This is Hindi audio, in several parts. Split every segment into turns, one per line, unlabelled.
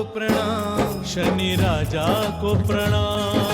प्रणाम, शनि राजा को प्रणाम।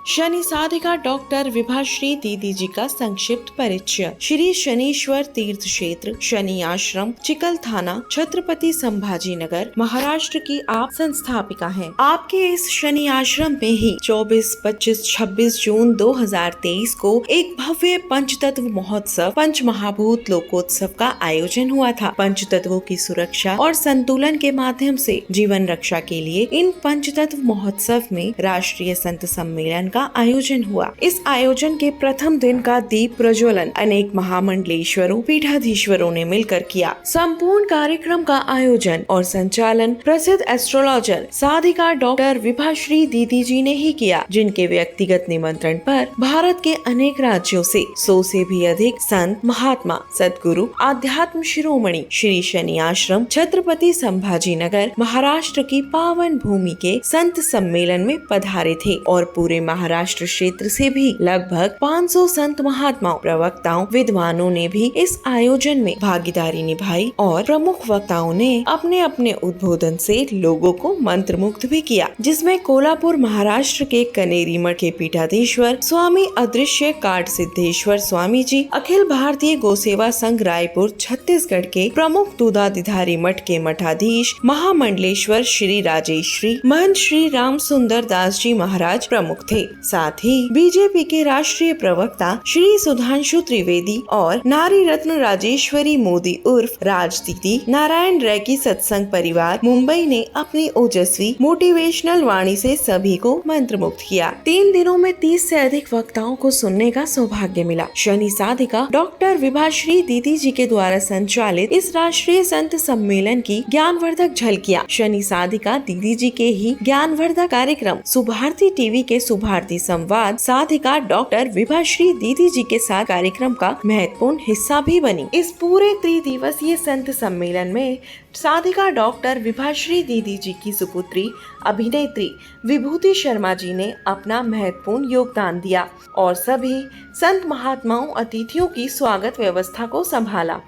शनि साधिका डॉक्टर विभाश्री दीदी जी का संक्षिप्त परिचय। श्री शनीश्वर तीर्थ क्षेत्र शनि आश्रम चिकल थाना छत्रपति संभाजी नगर महाराष्ट्र की आप संस्थापिका हैं। आपके इस शनि आश्रम में ही 24, 25, 26 जून 2023 को एक भव्य पंचतत्व महोत्सव पंच महाभूत लोकोत्सव का आयोजन हुआ था। पंचतत्वों की सुरक्षा और संतुलन के माध्यम से जीवन रक्षा के लिए इन पंचतत्व महोत्सव में राष्ट्रीय संत सम्मेलन का आयोजन हुआ। इस आयोजन के प्रथम दिन का दीप प्रज्वलन अनेक महामंडलेश्वरों पीठाधीश्वरों ने मिलकर किया। संपूर्ण कार्यक्रम का आयोजन और संचालन प्रसिद्ध एस्ट्रोलॉजर साधिका डॉक्टर विभाश्री दीदी जी ने ही किया, जिनके व्यक्तिगत निमंत्रण पर भारत के अनेक राज्यों से 100 से भी अधिक संत महात्मा सद्गुरु आध्यात्म शिरोमणि श्री शनि आश्रम छत्रपति संभाजी नगर महाराष्ट्र की पावन भूमि के संत सम्मेलन में पधारे थे और पूरे महाराष्ट्र क्षेत्र से भी लगभग 500 संत महात्माओं प्रवक्ताओं विद्वानों ने भी इस आयोजन में भागीदारी निभाई और प्रमुख वक्ताओं ने अपने अपने उद्बोधन से लोगों को मंत्रमुग्ध भी किया, जिसमें कोल्हापुर महाराष्ट्र के कनेरी मठ के पीठाधीश्वर स्वामी अदृश्य काट सिद्धेश्वर स्वामी जी, अखिल भारतीय गोसेवा संघ रायपुर छत्तीसगढ़ के प्रमुख दूधाधिधारी मठ के मठाधीश महामंडलेश्वर श्री राजेश्वरी महंत श्री राम सुंदर दास जी महाराज प्रमुख थे। साथ ही बीजेपी के राष्ट्रीय प्रवक्ता श्री सुधांशु त्रिवेदी और नारी रत्न राजेश्वरी मोदी उर्फ राज दीदी नारायण रैकी सत्संग परिवार मुंबई ने अपनी ओजस्वी मोटिवेशनल वाणी से सभी को मंत्रमुग्ध किया। 3 दिनों में 30 से अधिक वक्ताओं को सुनने का सौभाग्य मिला। शनि साधिका डॉक्टर विभाश्री दीदी जी के द्वारा संचालित इस राष्ट्रीय संत सम्मेलन की ज्ञानवर्धक झलकियां शनि साधिका दीदी जी के ही ज्ञानवर्धक कार्यक्रम सुभारती टीवी के सुभारती संवाद साधिका डॉक्टर विभाश्री दीदी जी के साथ कार्यक्रम का महत्वपूर्ण हिस्सा भी बनी। इस पूरे 3 दिवसीय संत सम्मेलन में साधिका डॉक्टर विभाश्री दीदी जी की सुपुत्री अभिनेत्री विभूति शर्मा जी ने अपना महत्वपूर्ण योगदान दिया और सभी संत महात्माओं अतिथियों की स्वागत व्यवस्था को संभाला।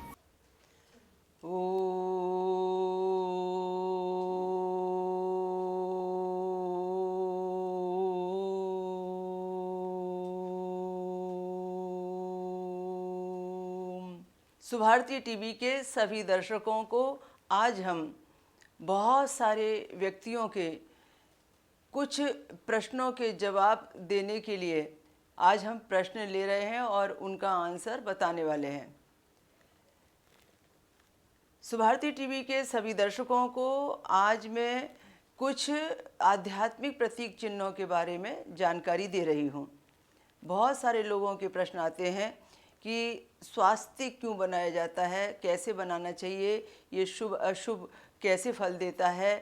सुभारती टीवी के सभी दर्शकों को आज हम बहुत सारे व्यक्तियों के कुछ प्रश्नों के जवाब देने के लिए आज हम प्रश्न ले रहे हैं और उनका आंसर बताने वाले हैं। सुभारती टीवी के सभी दर्शकों को आज मैं कुछ आध्यात्मिक प्रतीक चिन्हों के बारे में जानकारी दे रही हूँ। बहुत सारे लोगों के प्रश्न आते हैं कि स्वास्थ्य क्यों बनाया जाता है, कैसे बनाना चाहिए, ये शुभ अशुभ कैसे फल देता है।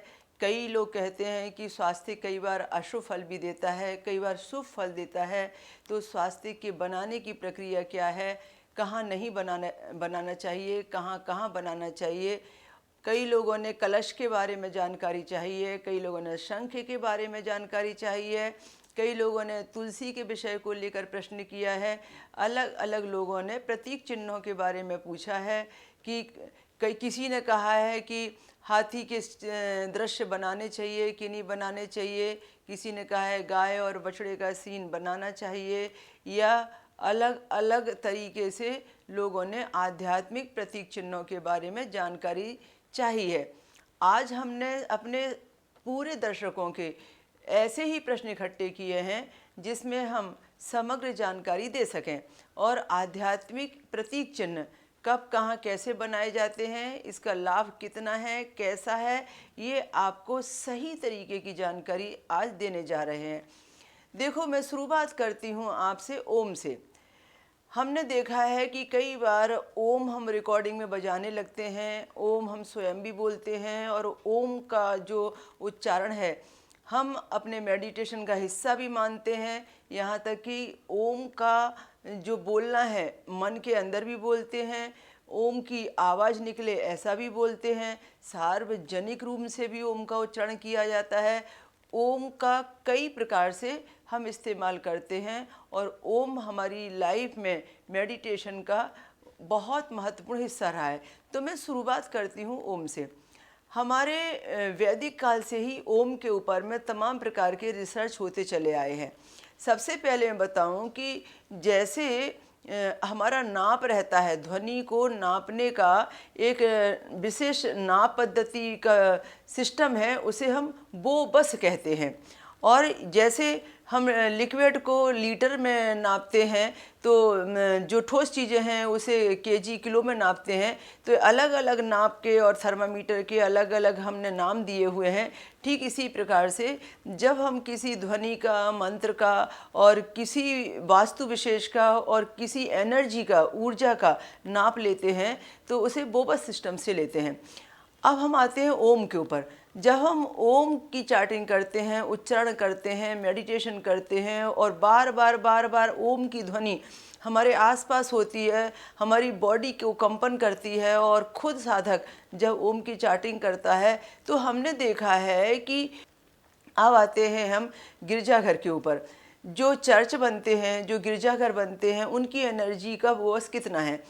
कई लोग कहते हैं कि स्वास्थ्य कई बार अशुभ फल भी देता है, कई बार शुभ फल देता है। तो स्वास्थ्य के बनाने की प्रक्रिया क्या है, कहाँ नहीं बनाना चाहिए, कहाँ कहाँ बनाना चाहिए। कई लोगों ने कलश के बारे में जानकारी चाहिए, कई लोगों ने शंख के बारे में जानकारी चाहिए, कई लोगों ने तुलसी के विषय को लेकर प्रश्न किया है। अलग अलग लोगों ने प्रतीक चिन्हों के बारे में पूछा है कि किसी ने कहा है कि हाथी के दृश्य बनाने चाहिए कि नहीं बनाने चाहिए, किसी ने कहा है गाय और बछड़े का सीन बनाना चाहिए, या अलग अलग तरीके से लोगों ने आध्यात्मिक प्रतीक चिन्हों के बारे में जानकारी चाहिए। आज हमने अपने पूरे दर्शकों के ऐसे ही प्रश्न इकट्ठे किए हैं जिसमें हम समग्र जानकारी दे सकें और आध्यात्मिक प्रतीक चिन्ह कब कहाँ कैसे बनाए जाते हैं, इसका लाभ कितना है, कैसा है, ये आपको सही तरीके की जानकारी आज देने जा रहे हैं। देखो, मैं शुरुआत करती हूँ आपसे ओम से। हमने देखा है कि कई बार ओम हम रिकॉर्डिंग में बजाने लगते हैं, ओम हम स्वयं भी बोलते हैं और ओम का जो उच्चारण है हम अपने मेडिटेशन का हिस्सा भी मानते हैं। यहाँ तक कि ओम का जो बोलना है मन के अंदर भी बोलते हैं, ओम की आवाज़ निकले ऐसा भी बोलते हैं, सार्वजनिक रूप से भी ओम का उच्चारण किया जाता है। ओम का कई प्रकार से हम इस्तेमाल करते हैं और ओम हमारी लाइफ में मेडिटेशन का बहुत महत्वपूर्ण हिस्सा रहा है। तो मैं शुरुआत करती हूँ ओम से। हमारे वैदिक काल से ही ओम के ऊपर में तमाम प्रकार के रिसर्च होते चले आए हैं। सबसे पहले मैं बताऊं कि जैसे हमारा नाप रहता है, ध्वनि को नापने का एक विशेष नाप पद्धति का सिस्टम है, उसे हम वो बस कहते हैं। और जैसे हम लिक्विड को लीटर में नापते हैं, तो जो ठोस चीज़ें हैं उसे केजी किलो में नापते हैं। तो अलग अलग नाप के और थर्मामीटर के अलग अलग हमने नाम दिए हुए हैं। ठीक इसी प्रकार से जब हम किसी ध्वनि का, मंत्र का और किसी वास्तु विशेष का और किसी एनर्जी का, ऊर्जा का नाप लेते हैं तो उसे बोबस सिस्टम से लेते हैं। अब हम आते हैं ओम के ऊपर। जब हम ओम की चार्टिंग करते हैं, उच्चारण करते हैं, मेडिटेशन करते हैं और बार बार ओम की ध्वनि हमारे आसपास होती है, हमारी बॉडी को कंपन करती है और खुद साधक जब ओम की चार्टिंग करता है तो हमने देखा है कि अब आते हैं हम गिरजाघर के ऊपर। जो चर्च बनते हैं, जो गिरजाघर बनते हैं, उनकी एनर्जी का बॉस कितना है।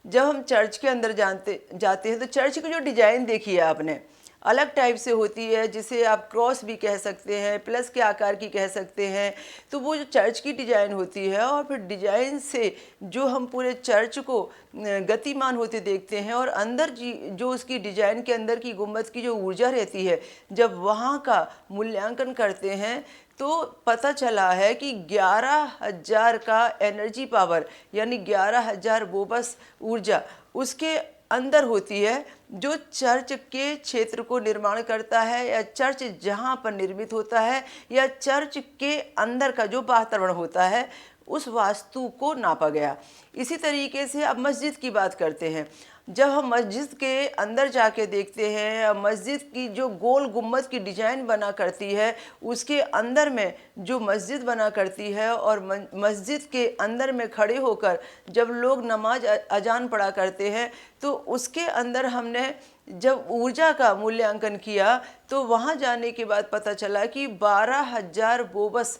जब हम चर्च के अंदर जाते हैं तो चर्च की जो डिज़ाइन देखी है आपने, अलग टाइप से होती है, जिसे आप क्रॉस भी कह सकते हैं, प्लस के आकार की कह सकते हैं। तो वो जो चर्च की डिज़ाइन होती है और फिर डिज़ाइन से जो हम पूरे चर्च को गतिमान होते देखते हैं और अंदर जो उसकी डिज़ाइन के अंदर की गुंबद की जो ऊर्जा रहती है, जब वहाँ का मूल्यांकन करते हैं तो पता चला है कि 11,000 का एनर्जी पावर, यानी 11,000 बोबस ऊर्जा उसके अंदर होती है, जो चर्च के क्षेत्र को निर्माण करता है, या चर्च जहाँ पर निर्मित होता है, या चर्च के अंदर का जो वातावरण होता है, उस वास्तु को नापा गया। इसी तरीके से अब मस्जिद की बात करते हैं। जब हम मस्जिद के अंदर जाके देखते हैं, मस्जिद की जो गोल गुम्बद की डिज़ाइन बना करती है, उसके अंदर में जो मस्जिद बना करती है और मस्जिद के अंदर में खड़े होकर जब लोग नमाज अजान पढ़ा करते हैं, तो उसके अंदर हमने जब ऊर्जा का मूल्यांकन किया तो वहाँ जाने के बाद पता चला कि 12,000 बोबस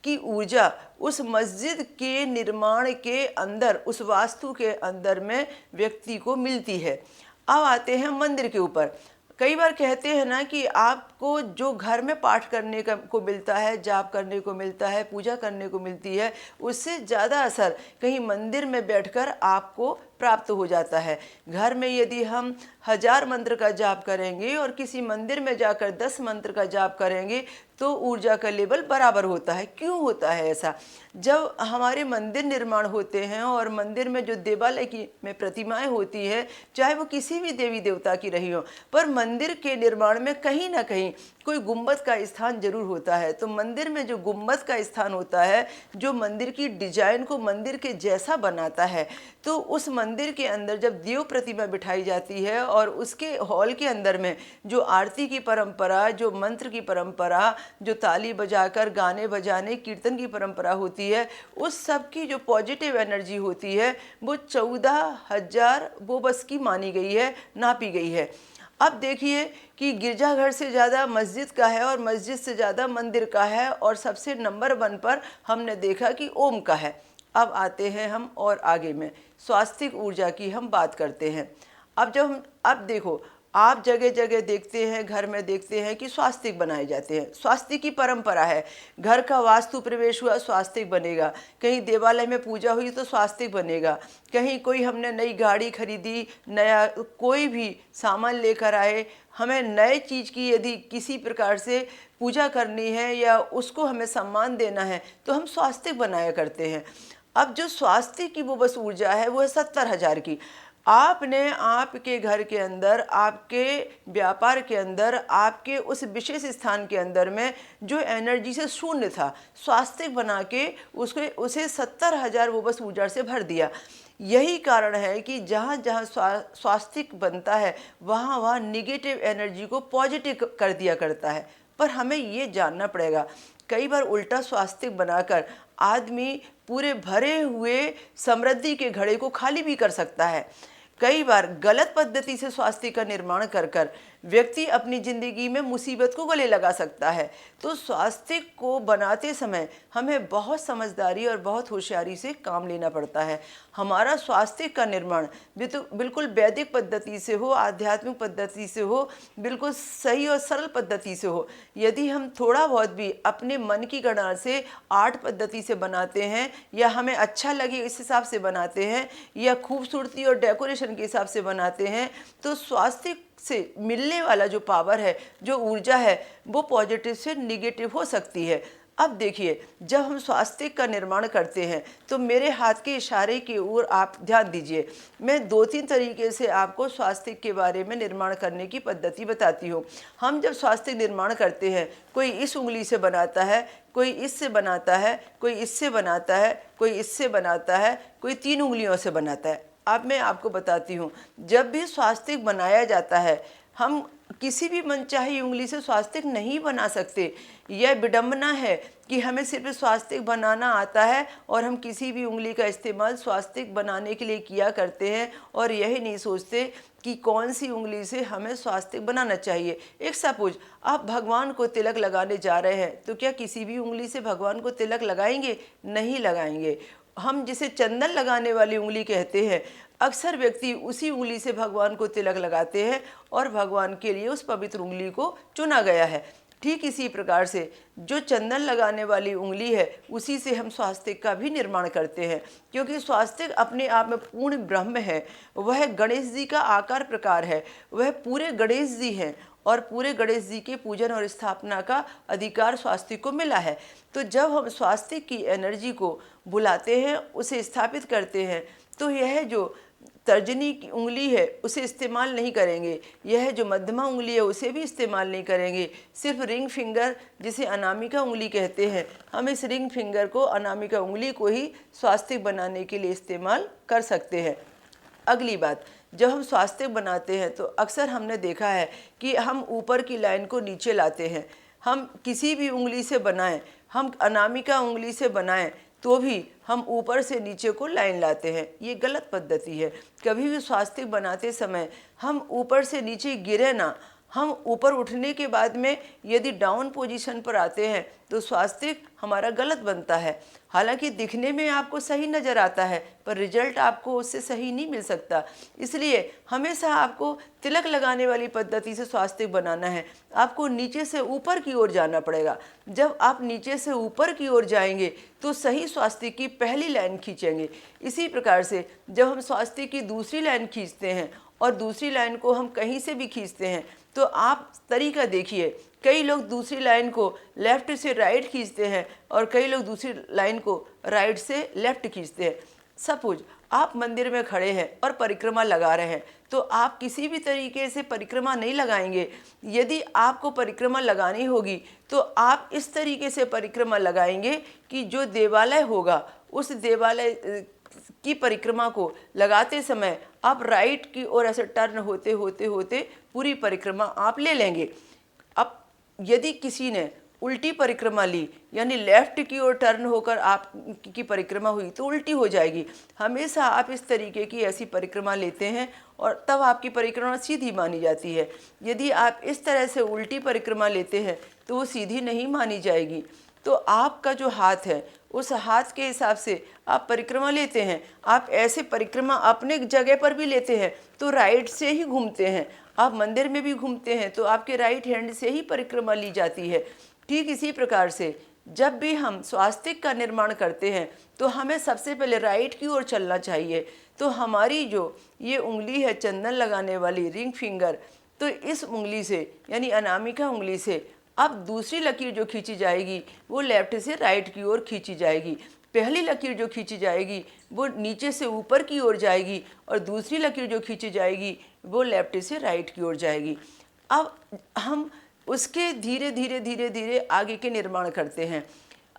की ऊर्जा उस मस्जिद के निर्माण के अंदर, उस वास्तु के अंदर में व्यक्ति को मिलती है। अब आते हैं मंदिर के ऊपर। कई बार कहते हैं ना कि आपको जो घर में पाठ करने को मिलता है, जाप करने को मिलता है, पूजा करने को मिलती है, उससे ज़्यादा असर कहीं मंदिर में बैठकर आपको प्राप्त हो जाता है। घर में यदि हम 1000 मंत्र का जाप करेंगे और किसी मंदिर में जाकर 10 मंत्र का जाप करेंगे तो ऊर्जा का लेवल बराबर होता है। क्यों होता है ऐसा? जब हमारे मंदिर निर्माण होते हैं और मंदिर में जो देवालय की में प्रतिमाएं होती हैं, चाहे वो किसी भी देवी देवता की रही हो, पर मंदिर के निर्माण में कहीं ना कहीं कोई गुंबद का स्थान जरूर होता है। तो मंदिर में जो गुंबद का स्थान होता है, जो मंदिर की डिजाइन को मंदिर के जैसा बनाता है, तो उस मंदिर के अंदर जब देव प्रतिमा बिठाई जाती है और उसके हॉल के अंदर में जो आरती की परंपरा, जो मंत्र की परंपरा, जो ताली बजाकर गाने बजाने कीर्तन की परंपरा होती है, उस सब की जो पॉजिटिव एनर्जी होती है वो 14,000 बोबस की मानी गई है, नापी गई है। अब देखिए कि गिरजाघर से ज़्यादा मस्जिद का है और मस्जिद से ज़्यादा मंदिर का है, और सबसे नंबर 1 पर हमने देखा कि ओम का है। अब आते हैं हम और आगे में स्वास्तिक ऊर्जा की हम बात करते हैं। अब देखो, आप जगह जगह देखते हैं, घर में देखते हैं कि स्वास्तिक बनाए जाते हैं। स्वास्तिक की परंपरा है, घर का वास्तु प्रवेश हुआ स्वास्तिक बनेगा, कहीं देवालय में पूजा हुई तो स्वास्तिक बनेगा, कहीं कोई हमने नई गाड़ी खरीदी, नया कोई भी सामान लेकर आए, हमें नए चीज़ की यदि किसी प्रकार से पूजा करनी है या उसको हमें सम्मान देना है तो हम स्वास्तिक बनाया करते हैं। अब जो स्वास्तिक की वो बस ऊर्जा है वो है 70,000 की। आपने आपके घर के अंदर, आपके व्यापार के अंदर, आपके उस विशेष स्थान के अंदर में जो एनर्जी से शून्य था, स्वास्तिक बना के उसे 70,000 वो बस ऊर्जा से भर दिया। यही कारण है कि जहाँ जहाँ स्वास्तिक बनता है वहाँ वहाँ निगेटिव एनर्जी को पॉजिटिव कर दिया करता है। पर हमें ये जानना पड़ेगा, कई बार उल्टा स्वास्तिक बनाकर आदमी पूरे भरे हुए समृद्धि के घड़े को खाली भी कर सकता है। कई बार गलत पद्धति से स्वास्तिक का निर्माण कर व्यक्ति अपनी ज़िंदगी में मुसीबत को गले लगा सकता है। तो स्वास्थ्य को बनाते समय हमें बहुत समझदारी और बहुत होशियारी से काम लेना पड़ता है। हमारा स्वास्थ्य का निर्माण बिल्कुल वैदिक पद्धति से हो, आध्यात्मिक पद्धति से हो, बिल्कुल सही और सरल पद्धति से हो। यदि हम थोड़ा बहुत भी अपने मन की गणना से आर्ट पद्धति से बनाते हैं, या हमें अच्छा लगे इस हिसाब से बनाते हैं, या खूबसूरती और डेकोरेशन के हिसाब से बनाते हैं, तो स्वास्थ्य से मिलने वाला जो पावर है, जो ऊर्जा है, वो पॉजिटिव से निगेटिव हो सकती है। अब देखिए, जब हम स्वास्थ्य का निर्माण करते हैं तो मेरे हाथ के इशारे की ओर आप ध्यान दीजिए। मैं 2-3 तरीके से आपको स्वास्थ्य के बारे में निर्माण करने की पद्धति बताती हूँ। हम जब स्वास्थ्य निर्माण करते हैं, कोई इस उंगली से बनाता है, कोई इससे बनाता है, कोई इससे बनाता है, कोई इससे बनाता है, कोई 3 उंगलियों से बनाता है। अब मैं आपको बताती हूँ, जब भी स्वास्थ्य बनाया जाता है, हम किसी भी मनचाही उंगली से स्वास्तिक नहीं बना सकते। यह विडंबना है कि हमें सिर्फ स्वास्तिक बनाना आता है और हम किसी भी उंगली का इस्तेमाल स्वास्तिक बनाने के लिए किया करते हैं और यही नहीं सोचते कि कौन सी उंगली से हमें स्वास्तिक बनाना चाहिए। एक सपोज आप भगवान को तिलक लगाने जा रहे हैं, तो क्या किसी भी उंगली से भगवान को तिलक लगाएंगे? नहीं लगाएंगे। हम जिसे चंदन लगाने वाली उंगली कहते हैं, अक्सर व्यक्ति उसी उंगली से भगवान को तिलक लगाते हैं और भगवान के लिए उस पवित्र उंगली को चुना गया है। ठीक इसी प्रकार से जो चंदन लगाने वाली उंगली है, उसी से हम स्वास्तिक का भी निर्माण करते हैं, क्योंकि स्वास्तिक अपने आप में पूर्ण ब्रह्म है। वह गणेश जी का आकार प्रकार है, वह पूरे गणेश जी हैं और पूरे गणेश जी के पूजन और स्थापना का अधिकार स्वास्तिक को मिला है। तो जब हम स्वास्तिक की एनर्जी को बुलाते हैं, उसे स्थापित करते हैं, तो यह जो तर्जनी की उंगली है उसे इस्तेमाल नहीं करेंगे, यह जो मध्यमा उंगली है उसे भी इस्तेमाल नहीं करेंगे। सिर्फ रिंग फिंगर, जिसे अनामिका उंगली कहते हैं, हम इस रिंग फिंगर को, अनामिका उंगली को ही स्वास्तिक बनाने के लिए इस्तेमाल कर सकते हैं। अगली बात, जब हम स्वास्तिक बनाते हैं तो अक्सर हमने देखा है कि हम ऊपर की लाइन को नीचे लाते हैं। हम किसी भी उंगली से बनाएं, हम अनामिका उंगली से बनाएं, तो भी हम ऊपर से नीचे को लाइन लाते हैं। ये गलत पद्धति है। कभी भी स्वास्तिक बनाते समय हम ऊपर से नीचे गिरे ना। हम ऊपर उठने के बाद में यदि डाउन पोजीशन पर आते हैं तो स्वास्तिक हमारा गलत बनता है। हालांकि दिखने में आपको सही नज़र आता है, पर रिजल्ट आपको उससे सही नहीं मिल सकता। इसलिए हमेशा आपको तिलक लगाने वाली पद्धति से स्वास्तिक बनाना है। आपको नीचे से ऊपर की ओर जाना पड़ेगा। जब आप नीचे से ऊपर की ओर जाएंगे तो सही स्वास्तिक की पहली लाइन खींचेंगे। इसी प्रकार से जब हम स्वास्तिक की दूसरी लाइन खींचते हैं और दूसरी लाइन को हम कहीं से भी खींचते हैं, तो आप तरीका देखिए। कई लोग दूसरी लाइन को लेफ़्ट से राइट खींचते हैं और कई लोग दूसरी लाइन को राइट से लेफ़्ट खींचते हैं। सपोज आप मंदिर में खड़े हैं और परिक्रमा लगा रहे हैं, तो आप किसी भी तरीके से परिक्रमा नहीं लगाएंगे। यदि आपको परिक्रमा लगानी होगी तो आप इस तरीके से परिक्रमा लगाएंगे कि जो देवालय होगा उस देवालय की परिक्रमा को लगाते समय आप राइट की ओर ऐसे टर्न होते होते होते पूरी परिक्रमा आप ले लेंगे। अब यदि किसी ने उल्टी परिक्रमा ली, यानी लेफ्ट की ओर टर्न होकर आप की परिक्रमा हुई, तो उल्टी हो जाएगी। हमेशा आप इस तरीके की ऐसी परिक्रमा लेते हैं और तब आपकी परिक्रमा सीधी मानी जाती है। यदि आप इस तरह से उल्टी परिक्रमा लेते हैं तो वो सीधी नहीं मानी जाएगी। तो आपका जो हाथ है, उस हाथ के हिसाब से आप परिक्रमा लेते हैं। आप ऐसे परिक्रमा अपने जगह पर भी लेते हैं तो राइट से ही घूमते हैं। आप मंदिर में भी घूमते हैं तो आपके राइट हैंड से ही परिक्रमा ली जाती है। ठीक इसी प्रकार से जब भी हम स्वास्तिक का निर्माण करते हैं तो हमें सबसे पहले राइट की ओर चलना चाहिए। तो हमारी जो ये उंगली है चंदन लगाने वाली रिंग फिंगर, तो इस उंगली से यानी अनामिका उंगली से अब दूसरी लकीर जो खींची जाएगी वो लेफ्ट से राइट की ओर खींची जाएगी। पहली लकीर जो खींची जाएगी वो नीचे से ऊपर की ओर जाएगी और दूसरी लकीर जो खींची जाएगी वो लेफ्ट से राइट की ओर जाएगी। अब हम उसके धीरे धीरे धीरे धीरे आगे के निर्माण करते हैं।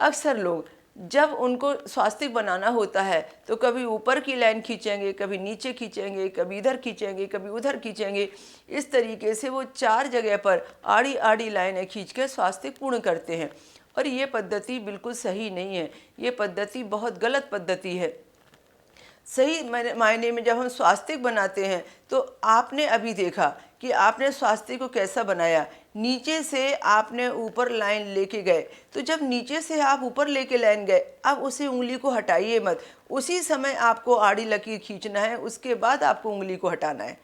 अक्सर लोग जब उनको स्वास्तिक बनाना होता है तो कभी ऊपर की लाइन खींचेंगे, कभी नीचे खींचेंगे, कभी इधर खींचेंगे, कभी उधर खींचेंगे। इस तरीके से वो 4 जगह पर आड़ी आड़ी लाइनें खींच के स्वास्तिक पूर्ण करते हैं और ये पद्धति बिल्कुल सही नहीं है। ये पद्धति बहुत गलत पद्धति है। सही मायने में जब हम स्वास्तिक बनाते हैं तो आपने अभी देखा कि आपने स्वास्तिक को कैसा बनाया। नीचे से आपने ऊपर लाइन लेके गए, तो जब नीचे से आप ऊपर लेके लाइन गए, अब उसी उंगली को हटाइए मत, उसी समय आपको आड़ी लकीर खींचना है, उसके बाद आपको उंगली को हटाना है।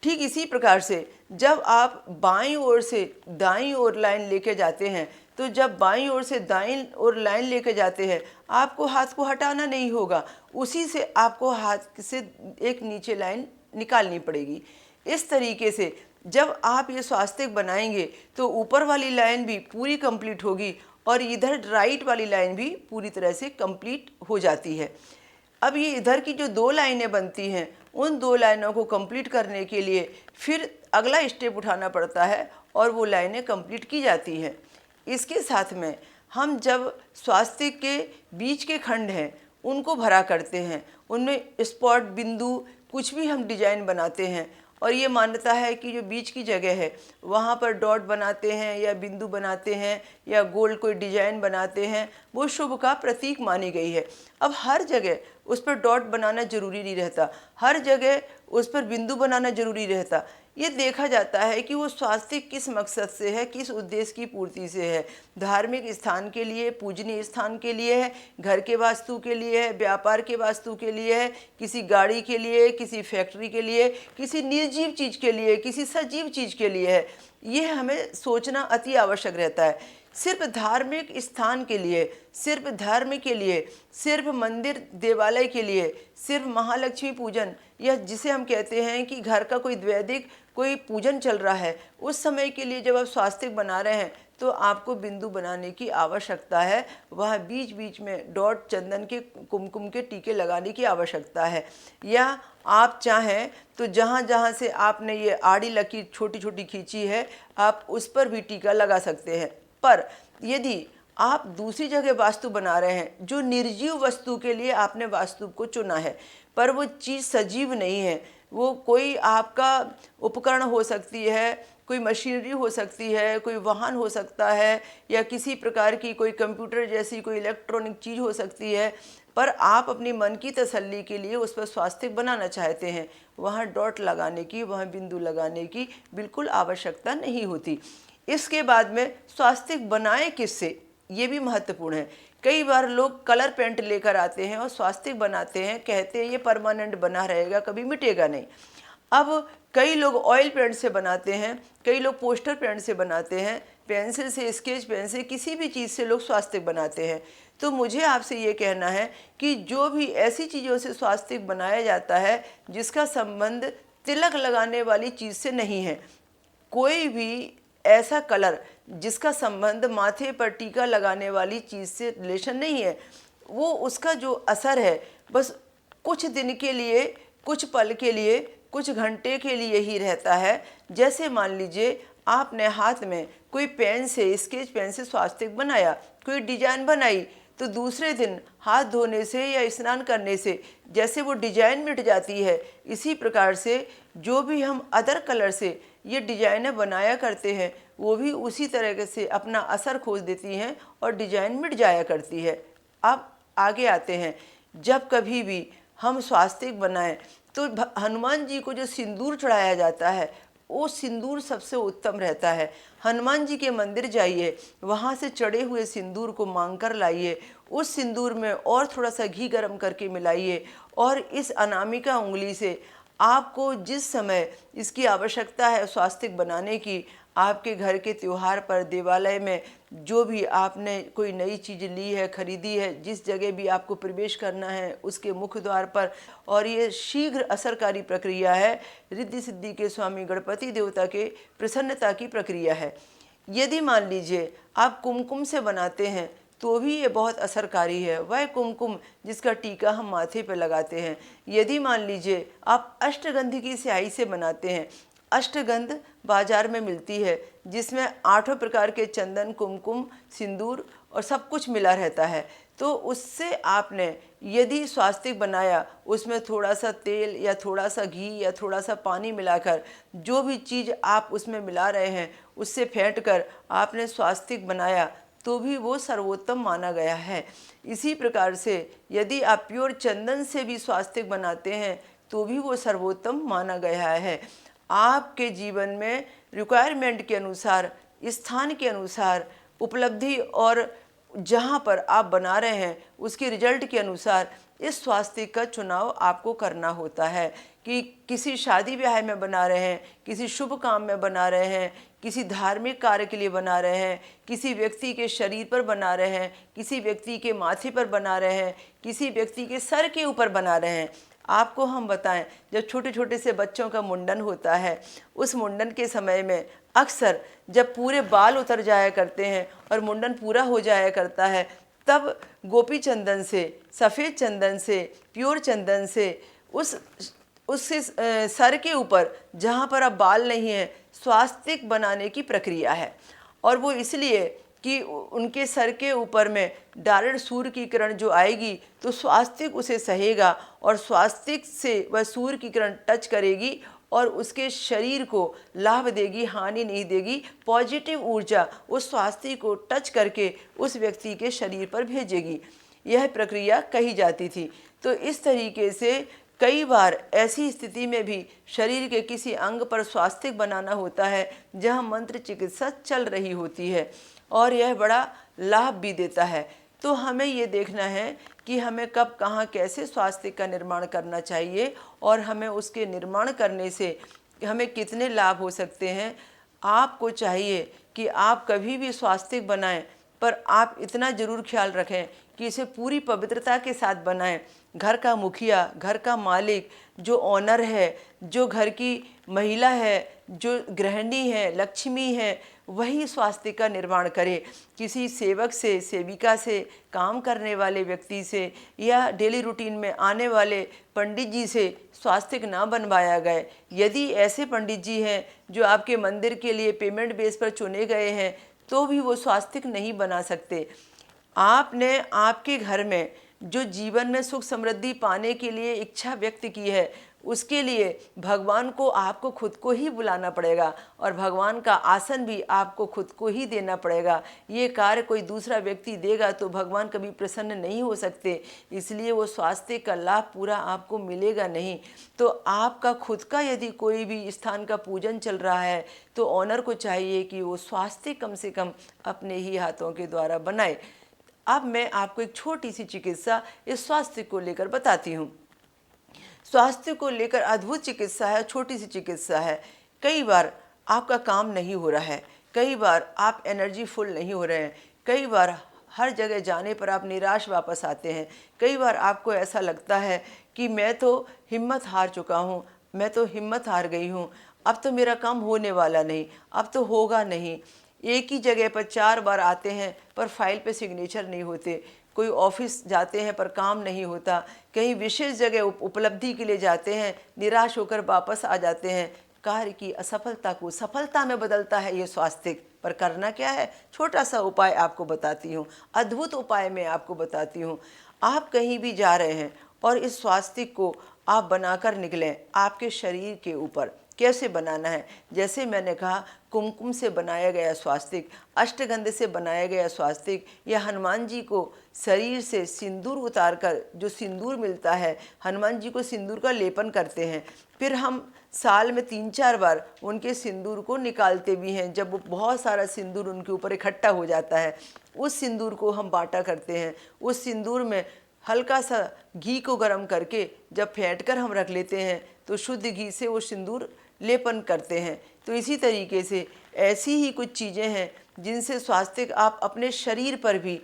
ठीक इसी प्रकार से जब आप बाईं ओर से दाईं ओर लाइन लेके जाते हैं, तो जब बाईं ओर से दाईं ओर लाइन लेके जाते हैं, आपको हाथ को हटाना नहीं होगा, उसी से आपको हाथ से एक नीचे लाइन निकालनी पड़ेगी। इस तरीके से जब आप ये स्वास्तिक बनाएंगे तो ऊपर वाली लाइन भी पूरी कंप्लीट होगी और इधर राइट वाली लाइन भी पूरी तरह से कंप्लीट हो जाती है। अब ये इधर की जो 2 लाइनें बनती हैं, उन 2 लाइनों को कंप्लीट करने के लिए फिर अगला स्टेप उठाना पड़ता है और वो लाइनें कंप्लीट की जाती हैं। इसके साथ में हम जब स्वास्तिक के बीच के खंड हैं उनको भरा करते हैं, उनमें स्पॉट बिंदु कुछ भी हम डिजाइन बनाते हैं, और ये मान्यता है कि जो बीच की जगह है वहाँ पर डॉट बनाते हैं या बिंदु बनाते हैं या गोल कोई डिजाइन बनाते हैं, वो शुभ का प्रतीक मानी गई है। अब हर जगह उस पर डॉट बनाना जरूरी नहीं रहता, हर जगह उस पर बिंदु बनाना जरूरी रहता। ये देखा जाता है कि वो स्वास्तिक किस मकसद से है, किस उद्देश्य की पूर्ति से है। धार्मिक स्थान के लिए, पूजनीय स्थान के लिए है, घर के वास्तु के लिए है, व्यापार के वास्तु के लिए है, किसी गाड़ी के लिए, किसी फैक्ट्री के लिए, किसी निर्जीव चीज़ के लिए, किसी सजीव चीज़ के लिए है। ये हमें सोचना अति आवश्यक रहता है। सिर्फ धार्मिक स्थान के लिए, सिर्फ धर्म के लिए, सिर्फ मंदिर देवालय के लिए, सिर्फ महालक्ष्मी पूजन, या जिसे हम कहते हैं कि घर का कोई वैदिक कोई पूजन चल रहा है, उस समय के लिए जब आप स्वास्तिक बना रहे हैं तो आपको बिंदु बनाने की आवश्यकता है। वह बीच बीच में डॉट, चंदन के, कुमकुम के टीके लगाने की आवश्यकता है। या आप चाहें तो जहाँ जहाँ से आपने ये आड़ी लकीर छोटी छोटी खींची है, आप उस पर भी टीका लगा सकते हैं। पर यदि आप दूसरी जगह वास्तु बना रहे हैं, जो निर्जीव वस्तु के लिए आपने वास्तु को चुना है, पर वो चीज़ सजीव नहीं है, वो कोई आपका उपकरण हो सकती है, कोई मशीनरी हो सकती है, कोई वाहन हो सकता है, या किसी प्रकार की कोई कंप्यूटर जैसी कोई इलेक्ट्रॉनिक चीज़ हो सकती है, पर आप अपनी मन की तसल्ली के लिए उस पर स्वास्तिक बनाना चाहते हैं, वहाँ डॉट लगाने की, वहाँ बिंदु लगाने की बिल्कुल आवश्यकता नहीं होती। इसके बाद में स्वास्तिक बनाए किससे, ये भी महत्वपूर्ण है। कई बार लोग कलर पेंट लेकर आते हैं और स्वास्तिक बनाते हैं, कहते हैं ये परमानेंट बना रहेगा, कभी मिटेगा नहीं। अब कई लोग ऑयल पेंट से बनाते हैं, कई लोग पोस्टर पेंट से बनाते हैं, पेंसिल से, स्केच पेन से, किसी भी चीज़ से लोग स्वास्तिक बनाते हैं। तो मुझे आपसे ये कहना है कि जो भी ऐसी चीज़ों से स्वास्तिक बनाया जाता है जिसका संबंध तिलक लगाने वाली चीज़ से नहीं है, कोई भी ऐसा कलर जिसका संबंध माथे पर टीका लगाने वाली चीज़ से रिलेशन नहीं है, वो उसका जो असर है बस कुछ दिन के लिए, कुछ पल के लिए, कुछ घंटे के लिए ही रहता है। जैसे मान लीजिए आपने हाथ में कोई पेन से, स्केच पेन से स्वास्तिक बनाया, कोई डिजाइन बनाई, तो दूसरे दिन हाथ धोने से या स्नान करने से जैसे वो डिजाइन मिट जाती है, इसी प्रकार से जो भी हम अदर कलर से ये डिजाइनें बनाया करते हैं, वो भी उसी तरह से अपना असर खोज देती हैं और डिजाइन मिट जाया करती है। अब आगे आते हैं, जब कभी भी हम स्वास्तिक बनाएं तो हनुमान जी को जो सिंदूर चढ़ाया जाता है, वो सिंदूर सबसे उत्तम रहता है। हनुमान जी के मंदिर जाइए, वहाँ से चढ़े हुए सिंदूर को मांग कर लाइए, उस सिंदूर में और थोड़ा सा घी गर्म करके मिलाइए, और इस अनामिका उंगली से आपको जिस समय इसकी आवश्यकता है स्वास्तिक बनाने की, आपके घर के त्यौहार पर, देवालय में जो भी आपने कोई नई चीज़ ली है, खरीदी है, जिस जगह भी आपको प्रवेश करना है उसके मुख्य द्वार पर, और ये शीघ्र असरकारी प्रक्रिया है, रिद्धि सिद्धि के स्वामी गणपति देवता के प्रसन्नता की प्रक्रिया है। यदि मान लीजिए आप कुमकुम से बनाते हैं तो भी ये बहुत असरकारी है, वह कुमकुम जिसका टीका हम माथे पर लगाते हैं। यदि मान लीजिए आप अष्टगंध की स्याही से बनाते हैं, अष्टगंध बाजार में मिलती है जिसमें 8 प्रकार के चंदन, कुमकुम, सिंदूर और सब कुछ मिला रहता है, तो उससे आपने यदि स्वास्तिक बनाया, उसमें थोड़ा सा तेल या थोड़ा सा घी या थोड़ा सा पानी मिलाकर, जो भी चीज़ आप उसमें मिला रहे हैं उससे फेंट कर आपने स्वास्तिक बनाया, तो भी वो सर्वोत्तम माना गया है। इसी प्रकार से यदि आप प्योर चंदन से भी स्वास्तिक बनाते हैं तो भी वो सर्वोत्तम माना गया है। आपके जीवन में रिक्वायरमेंट के अनुसार, स्थान के अनुसार, उपलब्धि और जहाँ पर आप बना रहे हैं उसके रिजल्ट के अनुसार इस स्वास्थ्य का चुनाव आपको करना होता है। कि किसी शादी ब्याह में बना रहे हैं, किसी शुभ काम में बना रहे हैं, किसी धार्मिक कार्य के लिए बना रहे हैं, किसी व्यक्ति के शरीर पर बना रहे हैं, किसी व्यक्ति के माथे पर बना रहे हैं, किसी व्यक्ति के सर के ऊपर बना रहे हैं। आपको हम बताएं, जब छोटे छोटे से बच्चों का मुंडन होता है, उस मुंडन के समय में अक्सर जब पूरे बाल उतर जाया करते हैं और मुंडन पूरा हो जाया करता है, तब गोपी चंदन से, सफ़ेद चंदन से, प्योर चंदन से उससे सर के ऊपर जहाँ पर अब बाल नहीं है स्वास्तिक बनाने की प्रक्रिया है। और वो इसलिए कि उनके सर के ऊपर में डायरेक्ट सूर्य की किरण जो आएगी तो स्वास्तिक उसे सहेगा और स्वास्तिक से वह सूर्य की किरण टच करेगी और उसके शरीर को लाभ देगी, हानि नहीं देगी। पॉजिटिव ऊर्जा उस स्वास्तिक को टच करके उस व्यक्ति के शरीर पर भेजेगी। यह प्रक्रिया कही जाती थी। तो इस तरीके से कई बार ऐसी स्थिति में भी शरीर के किसी अंग पर स्वास्तिक बनाना होता है जहां मंत्र चिकित्सा चल रही होती है और यह बड़ा लाभ भी देता है। तो हमें ये देखना है कि हमें कब, कहाँ, कैसे स्वास्तिक का निर्माण करना चाहिए और हमें उसके निर्माण करने से हमें कितने लाभ हो सकते हैं। आपको चाहिए कि आप कभी भी स्वास्तिक बनाएं, पर आप इतना ज़रूर ख्याल रखें कि इसे पूरी पवित्रता के साथ बनाएं। घर का मुखिया, घर का मालिक, जो ऑनर है, जो घर की महिला है, जो गृहिणी है, लक्ष्मी है, वही स्वास्तिक का निर्माण करे। किसी सेवक से, सेविका से, काम करने वाले व्यक्ति से या डेली रूटीन में आने वाले पंडित जी से स्वास्तिक ना बनवाया गए। यदि ऐसे पंडित जी हैं जो आपके मंदिर के लिए पेमेंट बेस पर चुने गए हैं तो भी वो स्वास्तिक नहीं बना सकते। आपने आपके घर में जो जीवन में सुख समृद्धि पाने के लिए इच्छा व्यक्त की है, उसके लिए भगवान को आपको खुद को ही बुलाना पड़ेगा और भगवान का आसन भी आपको खुद को ही देना पड़ेगा। ये कार्य कोई दूसरा व्यक्ति देगा तो भगवान कभी प्रसन्न नहीं हो सकते, इसलिए वो स्वास्थ्य का लाभ पूरा आपको मिलेगा नहीं। तो आपका खुद का यदि कोई भी स्थान का पूजन चल रहा है तो ऑनर को चाहिए कि वो स्वास्थ्य कम से कम अपने ही हाथों के द्वारा बनाए। अब मैं आपको एक छोटी सी चिकित्सा इस स्वास्थ्य को लेकर बताती हूँ। स्वास्थ्य को लेकर अद्भुत चिकित्सा है, छोटी सी चिकित्सा है। कई बार आपका काम नहीं हो रहा है, कई बार आप एनर्जी फुल नहीं हो रहे हैं, कई बार हर जगह जाने पर आप निराश वापस आते हैं, कई बार आपको ऐसा लगता है कि मैं तो हिम्मत हार चुका हूँ, मैं तो हिम्मत हार गई हूँ, अब तो मेरा काम होने वाला नहीं, अब तो होगा नहीं। एक ही जगह पर 4 बार आते हैं पर फाइल पे सिग्नेचर नहीं होते, कोई ऑफिस जाते हैं पर काम नहीं होता, कहीं विशेष जगह उपलब्धि के लिए जाते हैं, निराश होकर वापस आ जाते हैं। कार्य की असफलता को सफलता में बदलता है ये स्वास्तिक। पर करना क्या है, छोटा सा उपाय आपको बताती हूँ, अद्भुत उपाय मैं आपको बताती हूँ। आप कहीं भी जा रहे हैं और इस स्वास्तिक को आप बनाकर निकलें। आपके शरीर के ऊपर कैसे बनाना है, जैसे मैंने कहा, कुमकुम से बनाया गया स्वास्तिक, अष्टगंध से बनाया गया स्वास्तिक, या हनुमान जी को शरीर से सिंदूर उतारकर जो सिंदूर मिलता है, हनुमान जी को सिंदूर का लेपन करते हैं। फिर हम साल में 3-4 बार उनके सिंदूर को निकालते भी हैं। जब वो बहुत सारा सिंदूर उनके ऊपर इकट्ठा हो जाता है, उस सिंदूर को हम बांटा करते हैं। उस सिंदूर में हल्का सा घी को गर्म करके जब फेंट कर हम रख लेते हैं तो शुद्ध घी से वो सिंदूर लेपन करते हैं। तो इसी तरीके से ऐसी ही कुछ चीज़ें हैं जिनसे स्वास्तिक आप अपने शरीर पर भी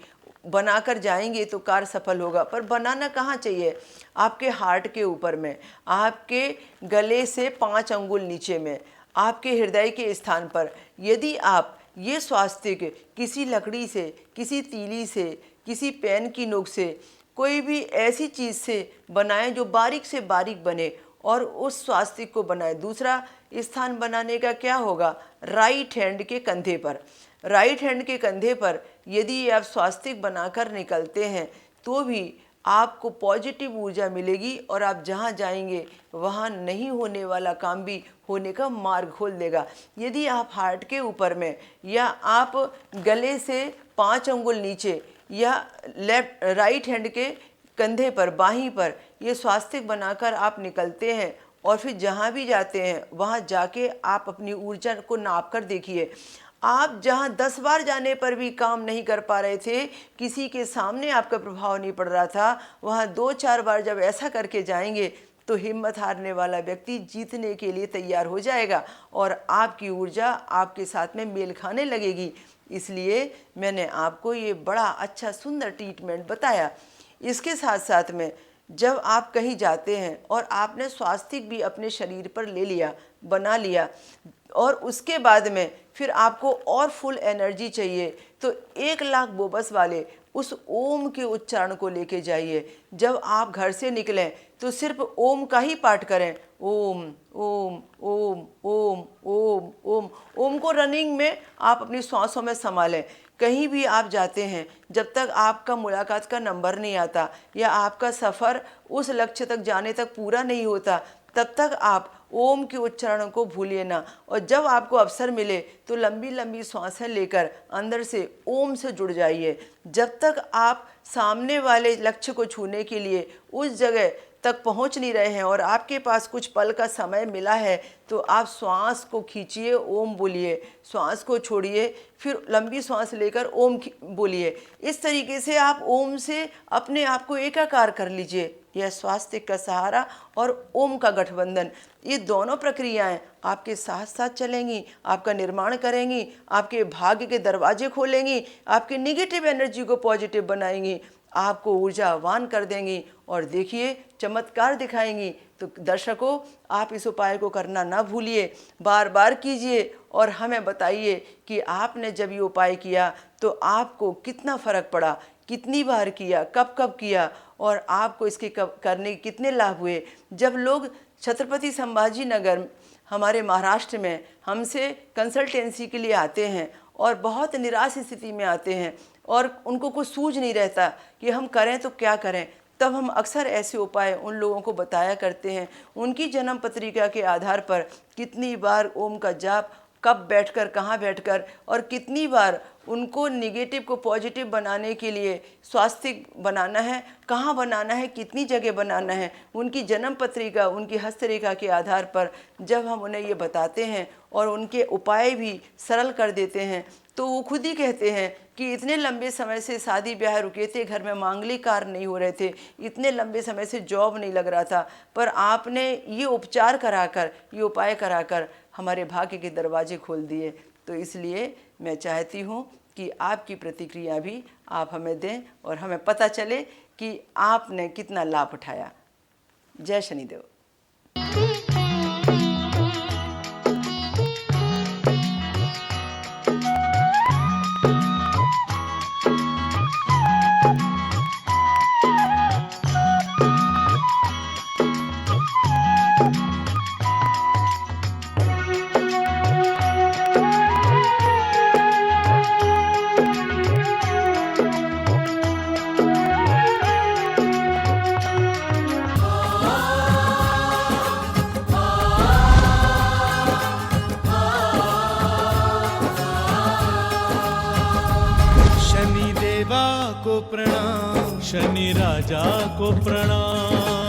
बनाकर जाएंगे तो कार्य सफल होगा। पर बनाना कहाँ चाहिए, आपके हार्ट के ऊपर में, आपके गले से 5 अंगुल नीचे में, आपके हृदय के स्थान पर। यदि आप ये स्वास्तिक किसी लकड़ी से, किसी तीली से, किसी पेन की नोक से, कोई भी ऐसी चीज़ से बनाएं जो बारीक से बारीक बने और उस स्वास्तिक को बनाए। दूसरा स्थान बनाने का क्या होगा, राइट हैंड के कंधे पर। राइट हैंड के कंधे पर यदि आप स्वास्तिक बनाकर निकलते हैं तो भी आपको पॉजिटिव ऊर्जा मिलेगी और आप जहाँ जाएंगे वहाँ नहीं होने वाला काम भी होने का मार्ग खोल देगा। यदि आप हार्ट के ऊपर में या आप गले से 5 अंगुल नीचे या राइट हैंड के कंधे पर, बाहीं पर ये स्वास्तिक बनाकर आप निकलते हैं और फिर जहाँ भी जाते हैं वहाँ जाके आप अपनी ऊर्जा को नाप कर देखिए। आप जहाँ 10 बार जाने पर भी काम नहीं कर पा रहे थे, किसी के सामने आपका प्रभाव नहीं पड़ रहा था, वहाँ 2-4 बार जब ऐसा करके जाएंगे तो हिम्मत हारने वाला व्यक्ति जीतने के लिए तैयार हो जाएगा और आपकी ऊर्जा आपके साथ में मेल खाने लगेगी। इसलिए मैंने आपको ये बड़ा अच्छा सुंदर ट्रीटमेंट बताया। इसके साथ साथ में जब आप कहीं जाते हैं और आपने स्वास्तिक भी अपने शरीर पर ले लिया, बना लिया, और उसके बाद में फिर आपको और फुल एनर्जी चाहिए, तो 1 लाख बोबस वाले उस ओम के उच्चारण को लेके जाइए। जब आप घर से निकलें तो सिर्फ ओम का ही पाठ करें, ओम ओम ओम ओम ओम ओम। ओम को रनिंग में आप अपनी सांसों में संभालें। कहीं भी आप जाते हैं, जब तक आपका मुलाकात का नंबर नहीं आता या आपका सफ़र उस लक्ष्य तक जाने तक पूरा नहीं होता, तब तक आप ओम के उच्चारण को भूलिए ना। और जब आपको अवसर मिले तो लंबी लंबी सांसें लेकर अंदर से ओम से जुड़ जाइए। जब तक आप सामने वाले लक्ष्य को छूने के लिए उस जगह तक पहुंच नहीं रहे हैं और आपके पास कुछ पल का समय मिला है, तो आप श्वास को खींचिए, ओम बोलिए, श्वास को छोड़िए, फिर लंबी श्वास लेकर ओम बोलिए। इस तरीके से आप ओम से अपने आप को एकाकार कर लीजिए। यह स्वास्तिक का सहारा और ओम का गठबंधन, ये दोनों प्रक्रियाएं आपके साथ साथ चलेंगी, आपका निर्माण करेंगी, आपके भाग्य के दरवाजे खोलेंगी, आपकी निगेटिव एनर्जी को पॉजिटिव बनाएंगी, आपको ऊर्जावान कर देंगी और देखिए चमत्कार दिखाएंगी। तो दर्शकों, आप इस उपाय को करना ना भूलिए, बार बार कीजिए और हमें बताइए कि आपने जब ये उपाय किया तो आपको कितना फ़र्क पड़ा, कितनी बार किया, कब कब किया और आपको इसके करने के कितने लाभ हुए। जब लोग छत्रपति संभाजी नगर हमारे महाराष्ट्र में हमसे कंसल्टेंसी के लिए आते हैं और बहुत निराश स्थिति में आते हैं और उनको कुछ सूझ नहीं रहता कि हम करें तो क्या करें, तब हम अक्सर ऐसे उपाय उन लोगों को बताया करते हैं। उनकी जन्म पत्रिका के आधार पर कितनी बार ओम का जाप, कब बैठकर, कहाँ बैठकर और कितनी बार उनको निगेटिव को पॉजिटिव बनाने के लिए स्वास्तिक बनाना है, कहाँ बनाना है, कितनी जगह बनाना है, उनकी जन्म पत्रिका, उनकी हस्तरेखा के आधार पर जब हम उन्हें ये बताते हैं और उनके उपाय भी सरल कर देते हैं, तो वो खुद ही कहते हैं कि इतने लंबे समय से शादी ब्याह रुके थे, घर में मांगलिक कार्य नहीं हो रहे थे, इतने लंबे समय से जॉब नहीं लग रहा था, पर आपने ये उपचार कराकर, ये उपाय कराकर हमारे भाग्य के दरवाजे खोल दिए। तो इसलिए मैं चाहती हूँ कि आपकी प्रतिक्रिया भी आप हमें दें और हमें पता चले कि आपने कितना लाभ उठाया। जय शनिदेव।
शनि देवा को प्रणाम, शनि राजा को प्रणाम।